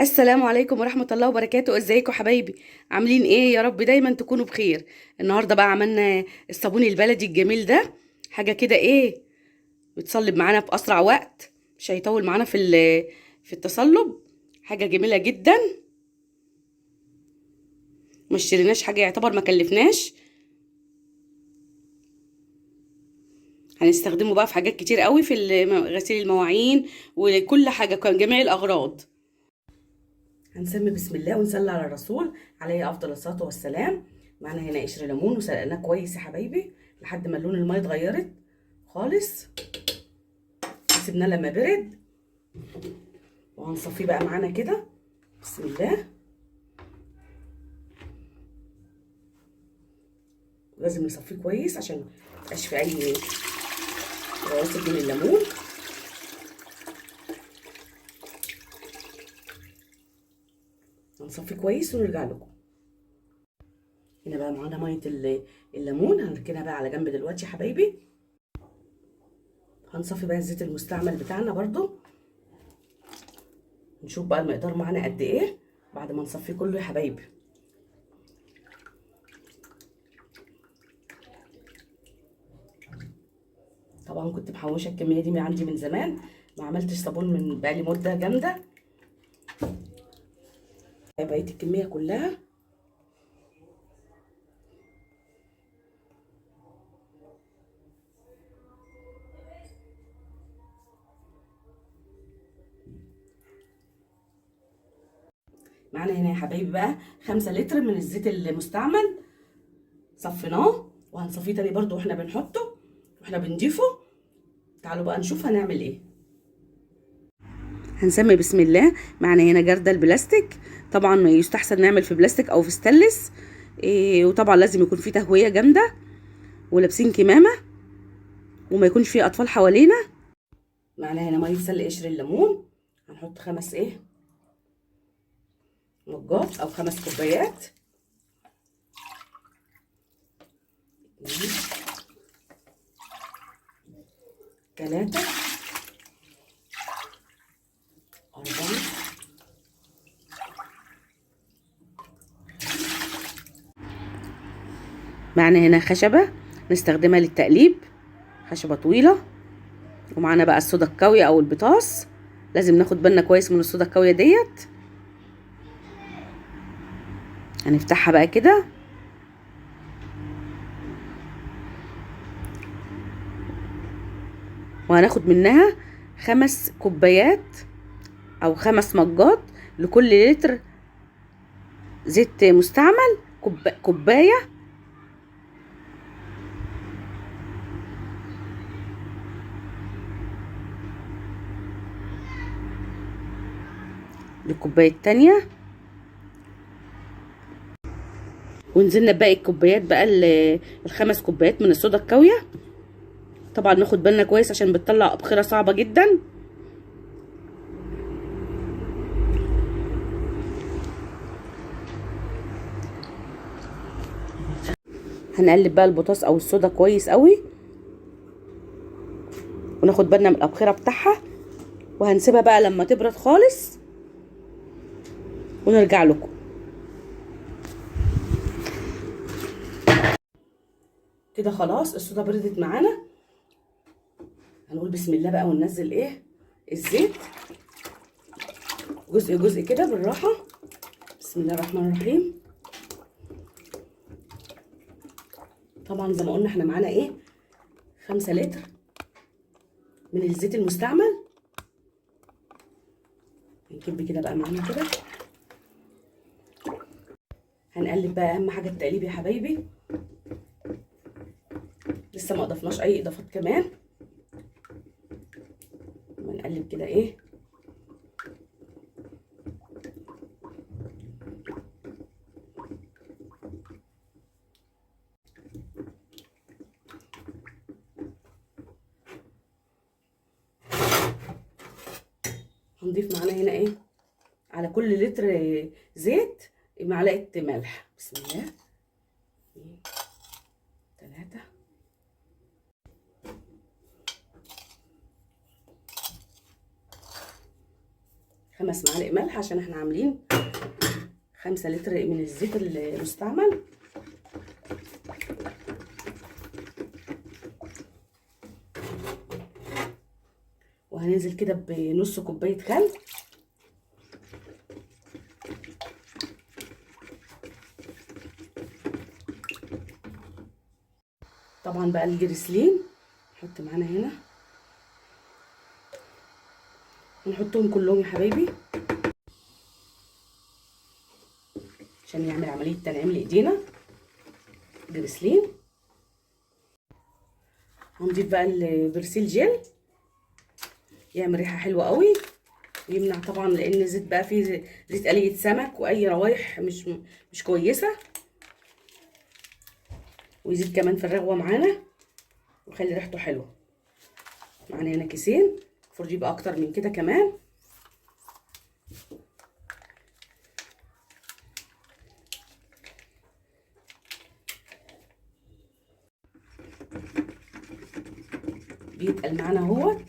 السلام عليكم ورحمة الله وبركاته. ازيكم حبايبي؟ عاملين ايه؟ يا رب دايما تكونوا بخير. النهاردة بقى عملنا الصابون البلدي الجميل ده. حاجة كده ايه، بتصلب معانا في اسرع وقت، مش هيطول معانا في التصلب. حاجة جميلة جدا، ما اشتريناش حاجة، يعتبر ما كلفناش. هنستخدمه بقى في حاجات كتير قوي، في غسيل المواعين وكل حاجة، كان جميع الأغراض. هنسمي بسم الله ونصلي على الرسول عليه افضل الصلاه والسلام. معانا هنا قشر ليمون وسلقناه كويس يا حبايبي لحد ما لون الميه اتغيرت خالص، سيبناه لما برد. وهنصفيه بقى معانا كده. بسم الله. لازم نصفيه كويس عشان ميبقاش فيه اي رواسب من الليمون. هنصفيه كويس ونرجع لكم. هنا بقى معانا ميه الليمون، هنركنها بقى على جنب دلوقتي يا حبايبي. هنصفي بقى الزيت المستعمل بتاعنا برضو، نشوف بقى المقدار معانا قد ايه بعد ما نصفيه كله يا حبايبي. طبعا كنت محوشه الكميه دي من عندي من زمان، ما عملتش صابون من بقالي مده جامده. بقيت الكميه كلها. معانا هنا يا حبايبي بقى 5 لتر من الزيت المستعمل، صفيناه وهنصفيه تاني برضو واحنا بنحطه واحنا بنضيفه. تعالوا بقى نشوف هنعمل ايه. هنسمي بسم الله. معانا هنا جردل بلاستيك، طبعا يستحسن نعمل في بلاستيك او في ستانلس. وطبعا لازم يكون فيه تهويه جامده، ولابسين كمامه، وما يكونش فيه اطفال حوالينا. معانا هنا ميه سلق قشر الليمون، هنحط 5 مجات او 5 كوبايات. 2 3 4 معانا هنا خشبة نستخدمها للتقليب، خشبة طويلة. ومعانا بقى الصودا الكاوية او البطاس، لازم ناخد بالنا كويس من الصودا الكاوية ديت. هنفتحها بقى كده، وهناخد منها 5 كوبايات او 5 مجات لكل لتر زيت مستعمل. كوباية للكوباية التانية، ونزلنا باقي الكوبايات بقى ال5 كوبايات من الصودا الكاوية. طبعا ناخد بالنا كويس عشان بتطلع أبخرة صعبة جدا. هنقلب بقى البوتاص او الصودا كويس قوي، وناخد بالنا من الأبخرة بتاعها. وهنسيبها بقى لما تبرد خالص ونرجع لكم. كده خلاص الصودا بردت معانا. هنقول بسم الله بقى وننزل الزيت جزء جزء كده بالراحة. بسم الله الرحمن الرحيم. طبعا زي ما قلنا احنا معانا 5 لتر من الزيت المستعمل. هنكب كده بقى معانا كده. هنقلب بقى، اهم حاجة التقليب يا حبايبي. لسه ما اضفناش اي اضافات كمان. هنقلب كده هنضيف معانا هنا على كل لتر زيت معلقة ملح. بسم الله. 3 5 معالق ملح عشان احنا عاملين 5 لتر من الزيت المستعمل. وهننزل كده بنص كوبايه خل. طبعا بقى الجريسلين نحط معانا هنا، هنحطهم كلهم يا حبايبي عشان يعمل عمليه تنعيم لايدينا. جريسلين. هنضيف بقى البرسيل جل، يعمل ريحه حلوه قوي ويمنع طبعا، لان الزيت بقى فيه زيت قلية سمك واي روايح مش كويسه، ويزيد كمان في الرغوه معانا ويخلي ريحته حلوه. معانا هنا كيسين، المفروض يبقى اكتر من كده كمان. بيتقل معانا اهوت.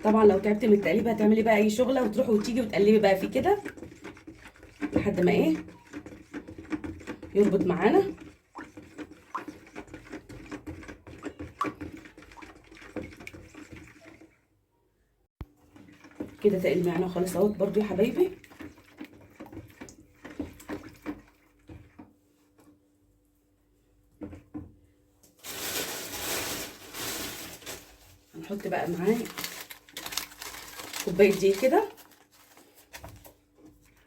طبعا لو تعبتي من التقليب هتعملي بقى اي شغله وتروحي وتيجي وتقلبي بقى فيه كده لحد ما ايه يربط معانا. كده تقل معانا خالص اهوت برضو يا حبايبي. هنحط بقى معاه كوبايه دقيق كده.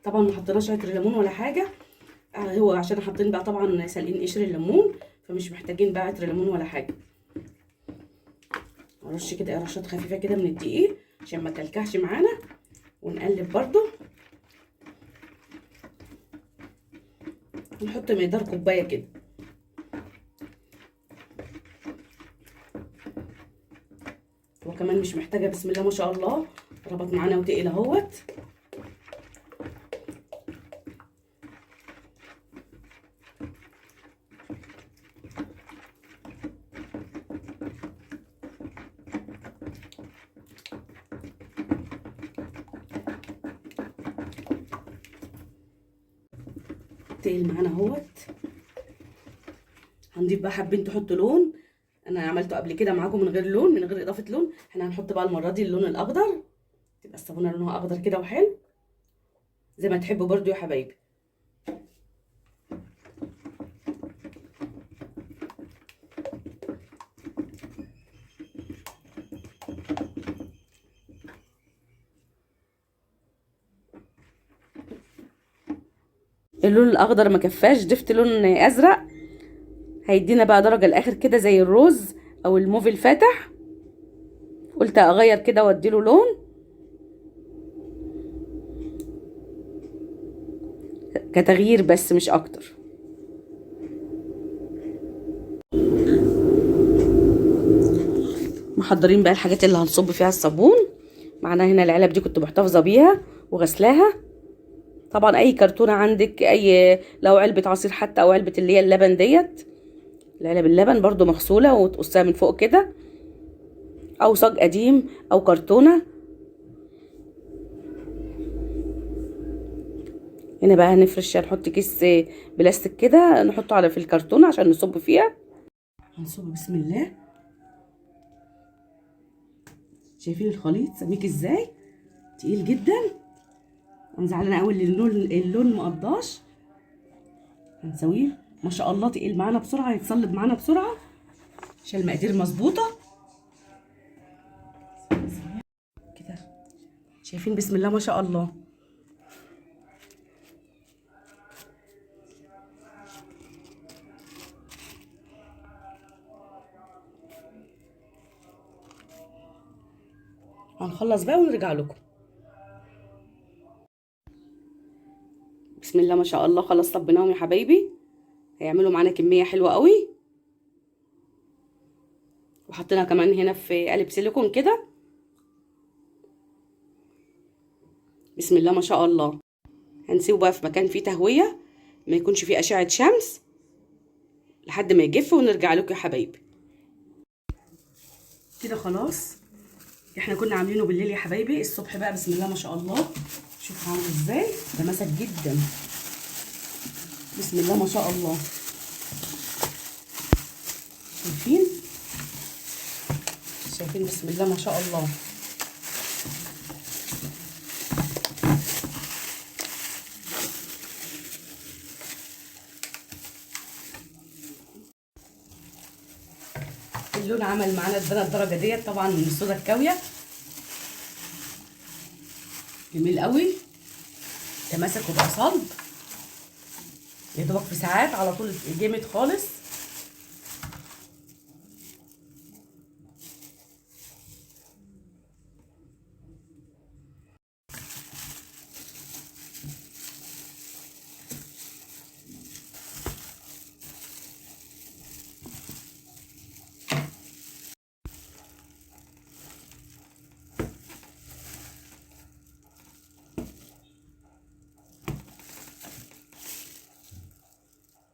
طبعا ما حطيناش عطر ليمون ولا حاجه، هو عشان حاطين بقى طبعا سالقين قشر الليمون، فمش محتاجين بقى عطر ليمون ولا حاجه. نرش كده رشات خفيفه كده من الدقيق عشان ما تكلكعش معانا، ونقلب برضو. نحط مقدار كوبايه كده. وكمان مش محتاجه، بسم الله ما شاء الله ربط معانا وتقل اهوت. تقل معانا اهوت. هنضيف بقى، حابين تحطوا لون، انا عملته قبل كده معاكم من غير لون، من غير اضافه لون. احنا هنحط بقى المره دي اللون الاخضر، تبقى الصابونه لونها اخضر كده وحلو زي ما تحبوا برضو يا حبايبي. اللون الاخضر ما كفاش، ضفت لون ازرق هيدينا بقى درجه الاخر كده زي الروز او الموف الفاتح. قلت اغير كده واديله لون كتغيير بس مش اكتر. محضرين بقى الحاجات اللي هنصب فيها الصابون. معانا هنا العلب دي كنت محتفظه بيها وغسلاها. طبعا اي كرتونه عندك، اي لو علبه عصير حتى او علبه اللي هي اللبن ديت، العلب اللبن برضو مغسوله وتقصها من فوق كده، او صاج قديم او كرتونه. هنا بقى هنفرش، هنحط كيس بلاستيك كده نحطه على في الكرتونه عشان نصب فيها. هنصب بسم الله. شايفين الخليط سميك ازاي؟ تقيل جدا. انا زعلانه قوي اللون مقضاش. هنسويه ما شاء الله تقيل معانا بسرعه، هيتصلب معانا بسرعه عشان المقادير مظبوطه كده. شايفين بسم الله ما شاء الله. هنخلص بقى ونرجع لكم. بسم الله ما شاء الله، خلاص صبيناهم يا حبايبي. هيعملوا معانا كميه حلوه قوي، وحطينا كمان هنا في قالب سيليكون كده. بسم الله ما شاء الله. هنسيبه بقى في مكان فيه تهويه، ما يكونش فيه اشعه شمس، لحد ما يجف ونرجع لكم يا حبايبي. كده خلاص احنا كنا عاملينه بالليل يا حبايبي، الصبح بقى بسم الله ما شاء الله شوفوا عامل ازاي، ده مسك جدا بسم الله ما شاء الله. شايفين شايفين بسم الله ما شاء الله. اللون عمل معانا ادانا الدرجه ديت طبعا من الصودا الكاويه، جميل قوي، تماسك وبقى صلب يا دوبك في ساعات على طول جامد خالص.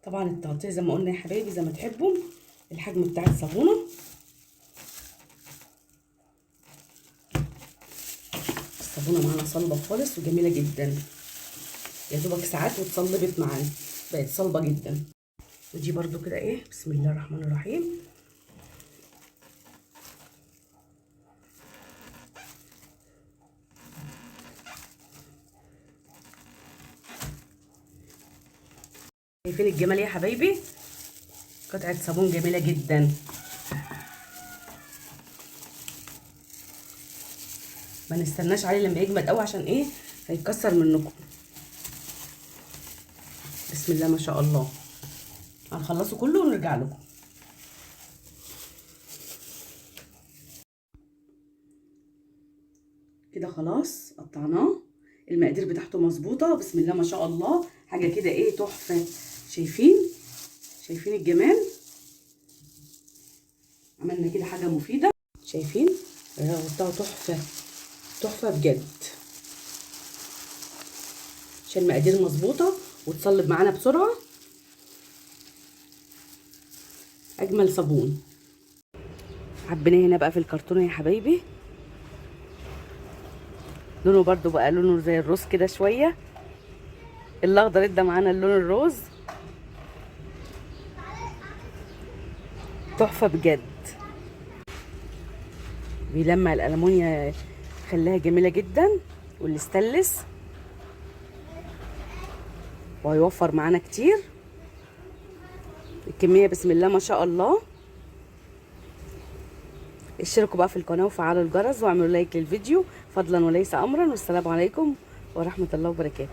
طبعا التغطيه زي ما قلنا يا حبايبي زي ما تحبوا، الحجم بتاع الصابونه. الصابونه معانا صلبه خالص وجميله جدا، يا دوبك ساعات واتصلبت معانا بقت صلبه جدا. ودي برده كده ايه بسم الله الرحمن الرحيم. شايفين الجمال يا حبايبي، قطعه صابون جميله جدا. ما نستناش عليه لما يجمد قوي عشان ايه هيتكسر منكم. بسم الله ما شاء الله. هنخلصه كله ونرجع لكم. كده خلاص قطعناه، المقادير بتاعته مظبوطه بسم الله ما شاء الله، حاجه كده ايه تحفه. شايفين الجمال، عملنا كده حاجه مفيده. شايفين غطاه تحفه بجد، عشان المقادير مظبوطه وتصلب معانا بسرعه. اجمل صابون. عبيناه هنا بقى في الكرتونه يا حبايبي، لونه برضو بقى لونه زي الروز كده شويه، الاخضر ادى معانا اللون الروز، تحفه بجد. بيلمع الالمونيا خلاها جميله جدا، والاستانلس وهيوفر معانا كتير. الكميه بسم الله ما شاء الله. اشتركوا بقى في القناه وفعلوا الجرس واعملوا لايك للفيديو فضلا وليس امرا، والسلام عليكم ورحمه الله وبركاته.